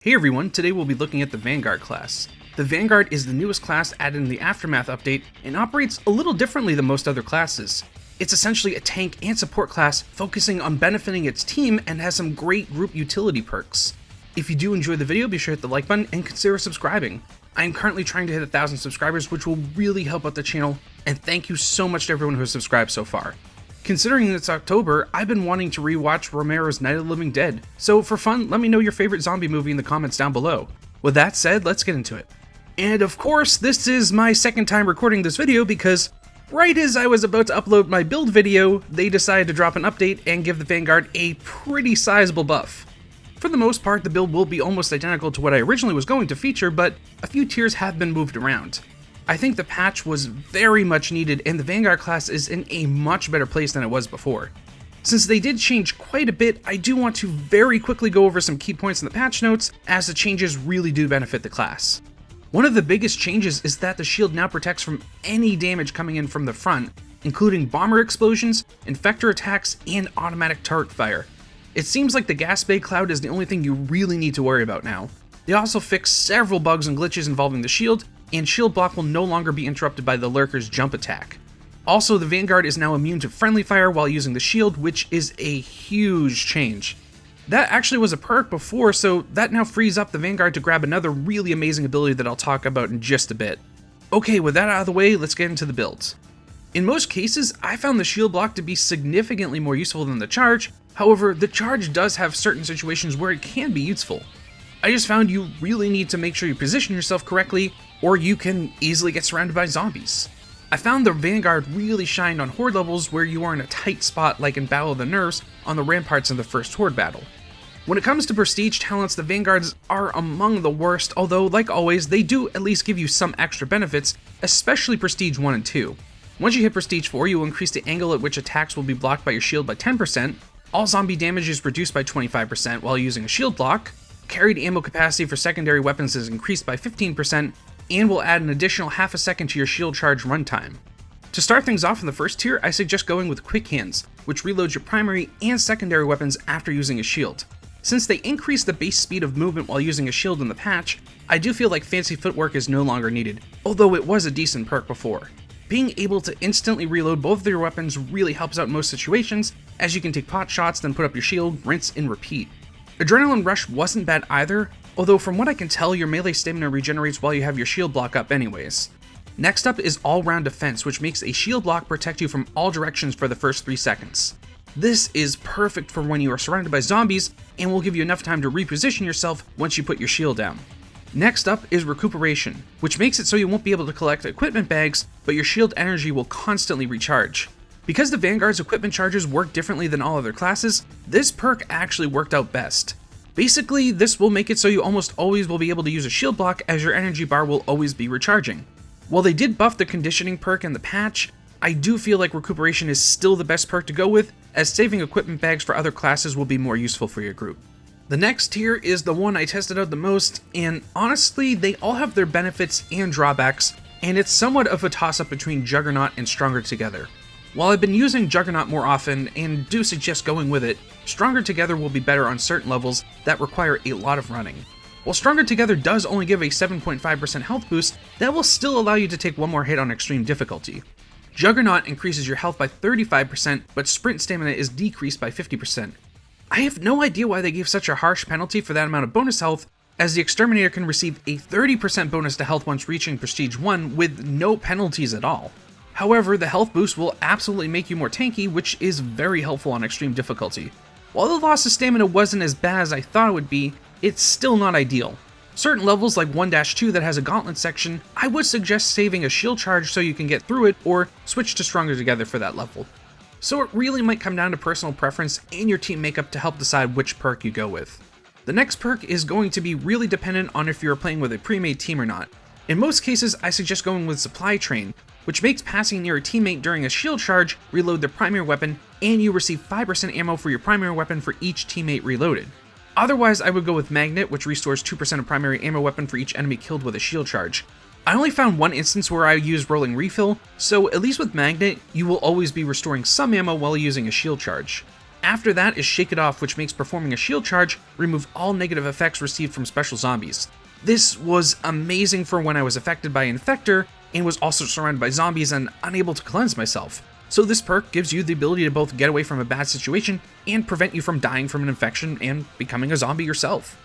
Hey everyone, today we'll be looking at the Vanguard class. The Vanguard is the newest class added in the Aftermath update and operates a little differently than most other classes. It's essentially a tank and support class focusing on benefiting its team and has some great group utility perks. If you do enjoy the video, be sure to hit the like button and consider subscribing. I am currently trying to hit 1,000 subscribers, which will really help out the channel, and thank you so much to everyone who has subscribed so far. Considering it's October, I've been wanting to rewatch Romero's Night of the Living Dead, so for fun, let me know your favorite zombie movie in the comments down below. With that said, let's get into it. And of course, this is my second time recording this video because right as I was about to upload my build video, they decided to drop an update and give the Vanguard a pretty sizable buff. For the most part, the build will be almost identical to what I originally was going to feature, but a few tiers have been moved around. I think the patch was very much needed and the Vanguard class is in a much better place than it was before. Since they did change quite a bit, I do want to very quickly go over some key points in the patch notes, as the changes really do benefit the class. One of the biggest changes is that the shield now protects from any damage coming in from the front, including bomber explosions, infector attacks, and automatic turret fire. It seems like the gas bay cloud is the only thing you really need to worry about now. They also fixed several bugs and glitches involving the shield, and shield block will no longer be interrupted by the lurker's jump attack. Also, the Vanguard is now immune to friendly fire while using the shield, which is a huge change. That actually was a perk before, so that now frees up the Vanguard to grab another really amazing ability that I'll talk about in just a bit. Okay, with that out of the way, let's get into the builds. In most cases, I found the shield block to be significantly more useful than the charge. However, the charge does have certain situations where it can be useful. I just found you really need to make sure you position yourself correctly, or you can easily get surrounded by zombies. I found the Vanguard really shined on Horde levels where you are in a tight spot like in Battle of the Nerves on the ramparts in the first Horde battle. When it comes to prestige talents, the Vanguards are among the worst, although like always, they do at least give you some extra benefits, especially prestige 1 and 2. Once you hit prestige 4, you will increase the angle at which attacks will be blocked by your shield by 10%, all zombie damage is reduced by 25% while using a shield block, carried ammo capacity for secondary weapons is increased by 15%, and will add an additional half a second to your shield charge runtime. To start things off in the first tier, I suggest going with Quick Hands, which reloads your primary and secondary weapons after using a shield. Since they increase the base speed of movement while using a shield in the patch, I do feel like fancy footwork is no longer needed, although it was a decent perk before. Being able to instantly reload both of your weapons really helps out in most situations, as you can take pot shots, then put up your shield, rinse, and repeat. Adrenaline Rush wasn't bad either, although from what I can tell, your melee stamina regenerates while you have your shield block up anyways. Next up is All-Round Defense, which makes a shield block protect you from all directions for the first 3 seconds. This is perfect for when you are surrounded by zombies, and will give you enough time to reposition yourself once you put your shield down. Next up is Recuperation, which makes it so you won't be able to collect equipment bags, but your shield energy will constantly recharge. Because the Vanguard's equipment charges work differently than all other classes, this perk actually worked out best. Basically, this will make it so you almost always will be able to use a shield block, as your energy bar will always be recharging. While they did buff the conditioning perk in the patch, I do feel like Recuperation is still the best perk to go with, as saving equipment bags for other classes will be more useful for your group. The next tier is the one I tested out the most, and honestly, they all have their benefits and drawbacks, and it's somewhat of a toss-up between Juggernaut and Stronger Together. While I've been using Juggernaut more often, and do suggest going with it, Stronger Together will be better on certain levels that require a lot of running. While Stronger Together does only give a 7.5% health boost, that will still allow you to take one more hit on extreme difficulty. Juggernaut increases your health by 35%, but sprint stamina is decreased by 50%. I have no idea why they gave such a harsh penalty for that amount of bonus health, as the Exterminator can receive a 30% bonus to health once reaching Prestige 1 with no penalties at all. However, the health boost will absolutely make you more tanky, which is very helpful on extreme difficulty. While the loss of stamina wasn't as bad as I thought it would be, it's still not ideal. Certain levels like 1-2 that has a gauntlet section, I would suggest saving a shield charge so you can get through it, or switch to Stronger Together for that level. So it really might come down to personal preference and your team makeup to help decide which perk you go with. The next perk is going to be really dependent on if you are playing with a pre-made team or not. In most cases, I suggest going with Supply Train, which makes passing near a teammate during a shield charge reload their primary weapon, and you receive 5% ammo for your primary weapon for each teammate reloaded. Otherwise, I would go with Magnet, which restores 2% of primary ammo weapon for each enemy killed with a shield charge. I only found one instance where I used Rolling Refill, so at least with Magnet, you will always be restoring some ammo while using a shield charge. After that is Shake It Off, which makes performing a shield charge remove all negative effects received from special zombies. This was amazing for when I was affected by Infector and was also surrounded by zombies and unable to cleanse myself. So this perk gives you the ability to both get away from a bad situation and prevent you from dying from an infection and becoming a zombie yourself.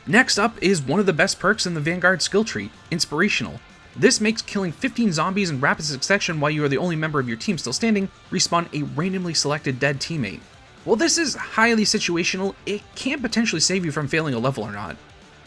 Next up is one of the best perks in the Vanguard skill tree, Inspirational. This makes killing 15 zombies in rapid succession while you are the only member of your team still standing respawn a randomly selected dead teammate. While this is highly situational, it can potentially save you from failing a level or not.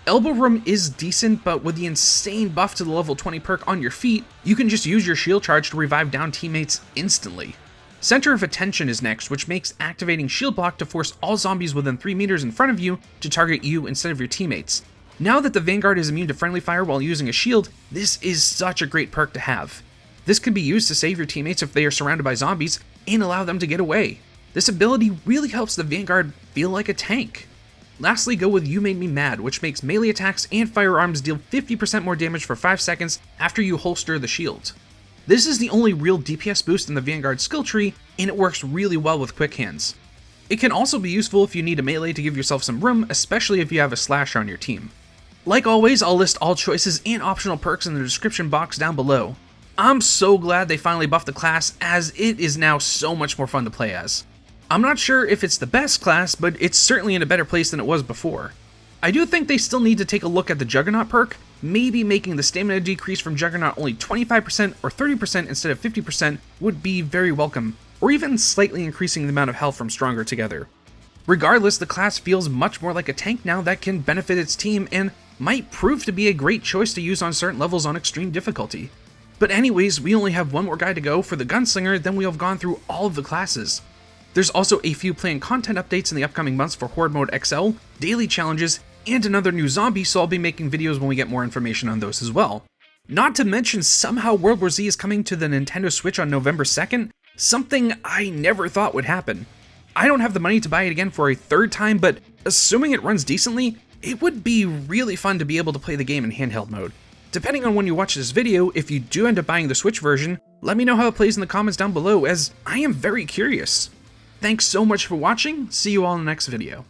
Elbow Room is decent, but with the insane buff to the level 20 perk on your feet, you can just use your shield charge to revive down teammates instantly. Center of Attention is next, which makes activating shield block to force all zombies within 3 meters in front of you to target you instead of your teammates. Now that the Vanguard is immune to friendly fire while using a shield, this is such a great perk to have. This can be used to save your teammates if they are surrounded by zombies and allow them to get away. This ability really helps the Vanguard feel like a tank. Lastly, go with You Made Me Mad, which makes melee attacks and firearms deal 50% more damage for 5 seconds after you holster the shield. This is the only real DPS boost in the Vanguard skill tree, and it works really well with quick hands. It can also be useful if you need a melee to give yourself some room, especially if you have a slasher on your team. Like always, I'll list all choices and optional perks in the description box down below. I'm so glad they finally buffed the class, as it is now so much more fun to play as. I'm not sure if it's the best class, but it's certainly in a better place than it was before. I do think they still need to take a look at the Juggernaut perk, maybe making the stamina decrease from Juggernaut only 25% or 30% instead of 50% would be very welcome, or even slightly increasing the amount of health from Stronger Together. Regardless, the class feels much more like a tank now that can benefit its team and might prove to be a great choice to use on certain levels on extreme difficulty. But anyways, we only have one more guide to go for the Gunslinger, then we have gone through all of the classes. There's also a few planned content updates in the upcoming months for Horde Mode XL, daily challenges, and another new zombie, so I'll be making videos when we get more information on those as well. Not to mention, somehow World War Z is coming to the Nintendo Switch on November 2nd, something I never thought would happen. I don't have the money to buy it again for a third time, but assuming it runs decently, it would be really fun to be able to play the game in handheld mode. Depending on when you watch this video, if you do end up buying the Switch version, let me know how it plays in the comments down below, as I am very curious. Thanks so much for watching, see you all in the next video.